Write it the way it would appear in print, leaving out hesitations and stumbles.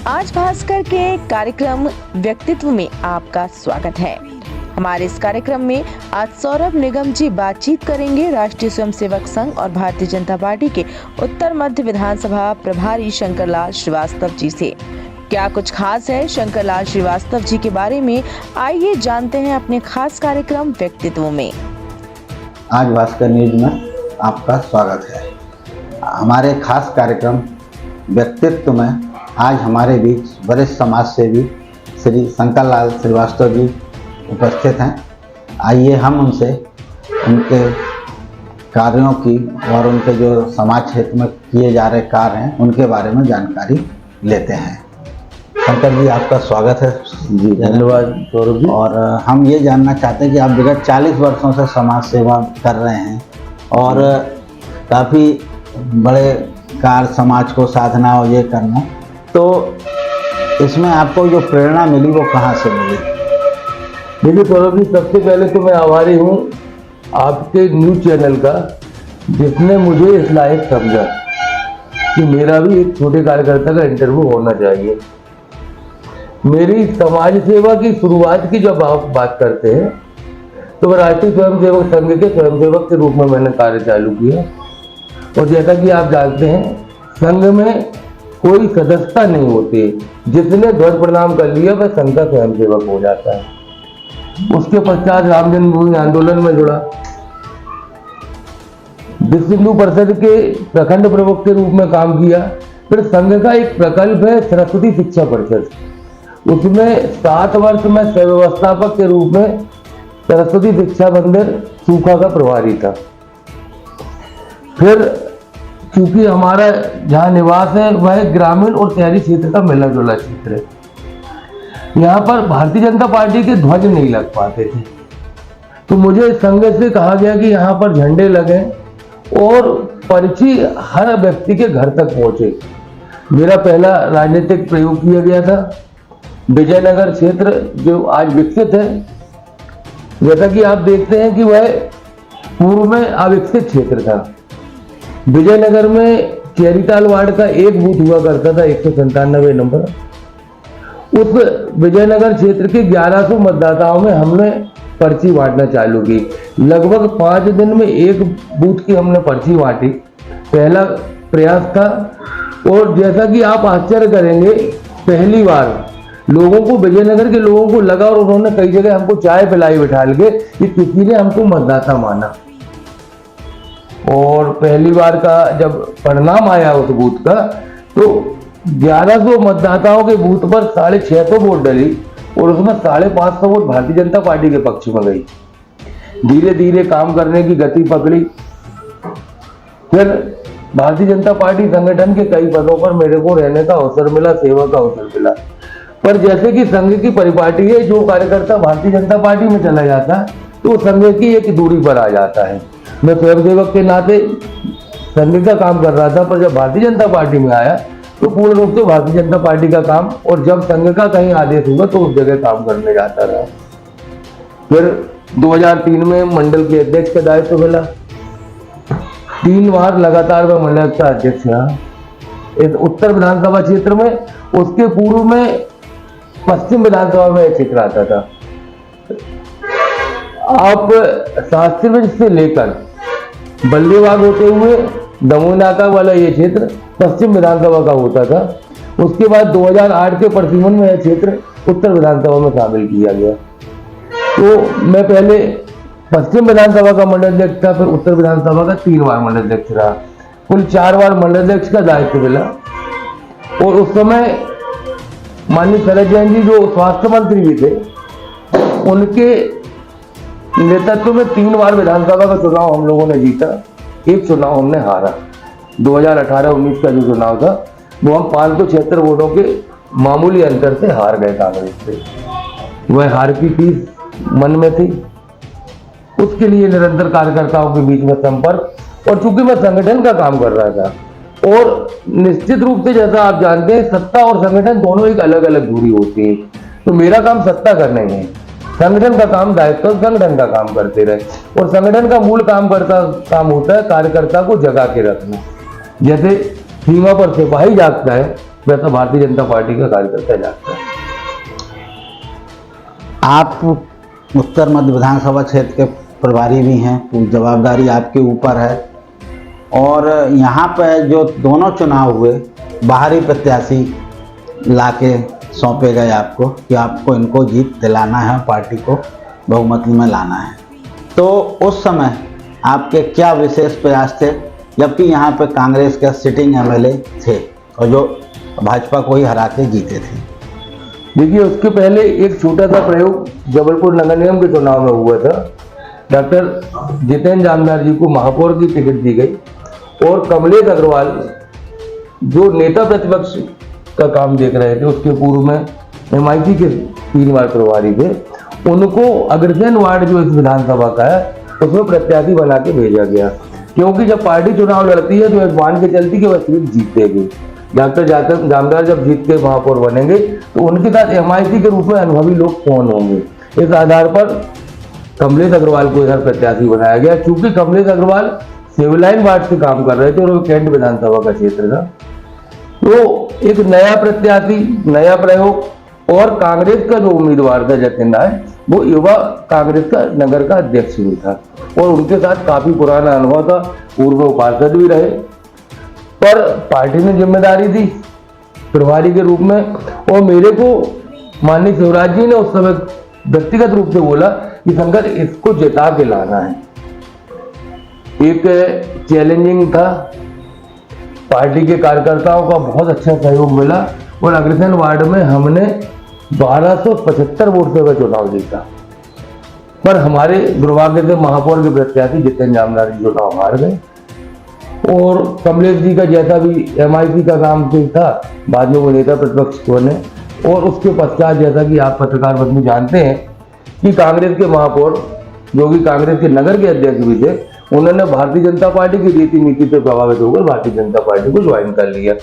आज भास्कर के कार्यक्रम व्यक्तित्व में आपका स्वागत है। हमारे इस कार्यक्रम में आज सौरभ निगम जी बातचीत करेंगे राष्ट्रीय स्वयंसेवक संघ और भारतीय जनता पार्टी के उत्तर मध्य विधानसभा प्रभारी शंकरलाल श्रीवास्तव जी से। क्या कुछ खास है शंकरलाल श्रीवास्तव जी के बारे में, आइए जानते हैं अपने खास कार्यक्रम व्यक्तित्व में। आज भास्कर न्यूज में आपका स्वागत है। हमारे खास कार्यक्रम व्यक्तित्व में आज हमारे बीच वरिष्ठ समाज सेवी श्री शंकरलाल श्रीवास्तव जी उपस्थित हैं। आइए हम उनसे उनके कार्यों की और उनके जो समाज क्षेत्र में किए जा रहे कार्य हैं उनके बारे में जानकारी लेते हैं। शंकर जी, आपका स्वागत है। जी धन्यवाद सौरभ जी। और हम ये जानना चाहते हैं कि आप विगत 40 वर्षों से समाज सेवा कर रहे हैं और काफ़ी बड़े कार्य समाज को साधना और ये करना, तो इसमें आपको जो प्रेरणा मिली वो कहाँ से मिली? देखिए सौरभ जी, सबसे पहले तो मैं आभारी हूँ आपके न्यूज़ चैनल का, जिसने मुझे इस लायक समझा कि मेरा भी एक छोटे कार्यकर्ता का इंटरव्यू होना चाहिए। मेरी समाज सेवा की शुरुआत की जब आप बात करते हैं तो राष्ट्रीय स्वयंसेवक संघ के स्वयंसेवक के रूप में मैंने कार्य चालू किया। और जैसा कि आप जानते हैं, संघ में कोई सदस्यता नहीं होती, जिसने ध्वज प्रणाम कर लिया वह संघ का स्वयंसेवक हो जाता है। उसके पश्चात राम जन्मभूमि आंदोलन में जुड़ा, विश्व हिंदू परिषद के प्रखंड प्रमुख के रूप में काम किया। फिर संघ का एक प्रकल्प है सरस्वती शिक्षा परिषद, उसमें 7 वर्ष में व्यवस्थापक के रूप में सरस्वती शिक्षा मंदिर सूखा का प्रभारी था। फिर क्योंकि हमारा जहाँ निवास है वह ग्रामीण और शहरी क्षेत्र का मिला जुला क्षेत्र है, यहाँ पर भारतीय जनता पार्टी के ध्वज नहीं लग पाते थे, तो मुझे संघ से कहा गया कि यहाँ पर झंडे लगे और पर्ची हर व्यक्ति के घर तक पहुंचे। मेरा पहला राजनीतिक प्रयोग किया गया था विजयनगर क्षेत्र, जो आज विकसित है। जैसा कि आप देखते हैं कि वह पूर्व में अविकसित क्षेत्र था। विजयनगर में चेरीताल वार्ड का एक बूथ हुआ करता था, 197 नंबर। उस विजयनगर क्षेत्र के 1100 मतदाताओं में हमने पर्ची बांटना चालू की। लगभग 5 दिन में एक बूथ की हमने पर्ची बांटी, पहला प्रयास था। और जैसा कि आप आश्चर्य करेंगे, पहली बार लोगों को, विजयनगर के लोगों को लगा और उन्होंने कई जगह हमको चाय पिलाई बिठाल के कि किसी ने हमको मतदाता माना। और पहली बार का जब परिणाम आया उस बूथ का, तो 1100 मतदाताओं के बूथ पर 650 वोट डली और उसमें 550 वोट भारतीय जनता पार्टी के पक्ष में गई। धीरे धीरे काम करने की गति पकड़ी। फिर भारतीय जनता पार्टी संगठन के कई पदों पर मेरे को रहने का अवसर मिला, सेवा का अवसर मिला। पर जैसे कि संघ की परिपाटी है, जो कार्यकर्ता भारतीय जनता पार्टी में चला जाता है तो संघ की एक दूरी पर आ जाता है। मैं स्वयंसेवक के नाते संघ का काम कर रहा था, पर जब भारतीय जनता पार्टी में आया तो पूर्ण रूप से भारतीय जनता पार्टी का काम, और जब संघ का कहीं आदेश हुआ तो उस जगह काम करने जाता रहा। फिर 2003 में मंडल के अध्यक्ष का दायित्व मिला। 3 बार लगातार मैं मंडल का अध्यक्ष रहा इस उत्तर विधानसभा क्षेत्र में। उसके पूर्व में पश्चिम विधानसभा में एक क्षेत्र आता था। आप शास्त्रीगंज से लेकर बल्लेबाग होते हुए दमोह नाका वाला ये क्षेत्र पश्चिम विधानसभा का होता था। उसके बाद 2008 के परिसीमन में यह क्षेत्र उत्तर विधानसभा में शामिल किया गया। तो मैं पहले पश्चिम विधानसभा का मंडल अध्यक्ष था, फिर उत्तर विधानसभा का 3 बार मंडल अध्यक्ष रहा। कुल 4 बार मंडल अध्यक्ष का दायित्व मिला। और उस समय माननीय शरद जैन जी जो स्वास्थ्य मंत्री भी थे, उनके नेतृत्व में 3 बार विधानसभा का चुनाव हम लोगों ने जीता। एक चुनाव हमने हारा। 2018-19 का जो चुनाव था वो हम 576 वोटों के मामूली अंतर से हार गए कांग्रेस से। वह हार की चीज मन में थी। उसके लिए निरंतर कार्यकर्ताओं के बीच में संपर्क, और चूंकि मैं संगठन का काम कर रहा था, और निश्चित रूप से जैसा आप जानते हैं सत्ता और संगठन दोनों एक अलग अलग दूरी होती है, तो मेरा काम सत्ता करना ही है, संगठन का काम दायित्व संगठन का काम करते रहे। और संगठन का मूल काम होता है कार्यकर्ता को जगा के रखना। जैसे सीमा पर सिपाही जागता है वैसा भारतीय जनता पार्टी का कार्यकर्ता जागता है। आप उत्तर मध्य विधानसभा क्षेत्र के प्रभारी भी हैं, पूरी जवाबदारी आपके ऊपर है। और यहाँ पे जो दोनों चुनाव हुए, बाहरी प्रत्याशी लाके सौंपे गए आपको कि आपको इनको जीत दिलाना है, पार्टी को बहुमत में लाना है। तो उस समय आपके क्या विशेष प्रयास थे, जबकि यहाँ पे कांग्रेस के सिटिंग एमएलए थे और जो भाजपा को ही हरा के जीते थे? देखिए, उसके पहले एक छोटा सा प्रयोग जबलपुर नगर निगम के चुनाव में हुआ था। डॉक्टर जितेंद्र जामदार जी को महापौर की टिकट दी गई और कमलेश अग्रवाल जो नेता प्रतिपक्ष का काम देख रहे थे, उसके पूर्व में MIC के 3 बार प्रभारी थे, उनको अग्रसेन वार्ड जो इस विधानसभा का है उसमें प्रत्याशी बना के भेजा गया। क्योंकि जब पार्टी चुनाव लड़ती है तो एक मान के चलती कि वह सीट जीतेगी। डॉक्टर जामदार जब जीत के महापौर बनेंगे तो उनके साथ MIC के रूप में अनुभवी लोग कौन होंगे, इस आधार पर कमलेश अग्रवाल को इधर प्रत्याशी बनाया गया। चूंकि Kamlesh Agarwal civil line ward से काम कर रहे थे और वो कैंट विधानसभा का क्षेत्र था, तो एक नया प्रत्याशी, नया प्रयोग। और कांग्रेस का जो उम्मीदवार था जतिन राय, वो युवा कांग्रेस का नगर का अध्यक्ष भी था और उनके साथ काफी पुराना अनुभव था, पूर्व में पार्षद भी रहे। पर पार्टी ने जिम्मेदारी दी प्रभारी के रूप में और मेरे को माननीय शिवराज जी ने उस समय व्यक्तिगत रूप से बोला कि शंकर इसको जिता के लाना है। एक चैलेंजिंग था, पार्टी के कार्यकर्ताओं का बहुत अच्छा सहयोग मिला और अग्रसेन वार्ड में हमने 1275 वोट से वह चुनाव जीता। पर हमारे दुर्भाग्य से महापौर के प्रत्याशी जितेंद्र जामदार जी चुनाव हार गए और कमलेश जी का जैसा भी MIC का काम था, बाद में वो नेता प्रतिपक्ष बने। और उसके पश्चात जैसा कि आप पत्रकार बंधु जानते हैं कि कांग्रेस के महापौर जो कि कांग्रेस के नगर के अध्यक्ष भी थे, उन्होंने भारतीय जनता पार्टी की रीति नीति से प्रभावित होकर भारतीय जनता पार्टी को ज्वाइन कर लिया।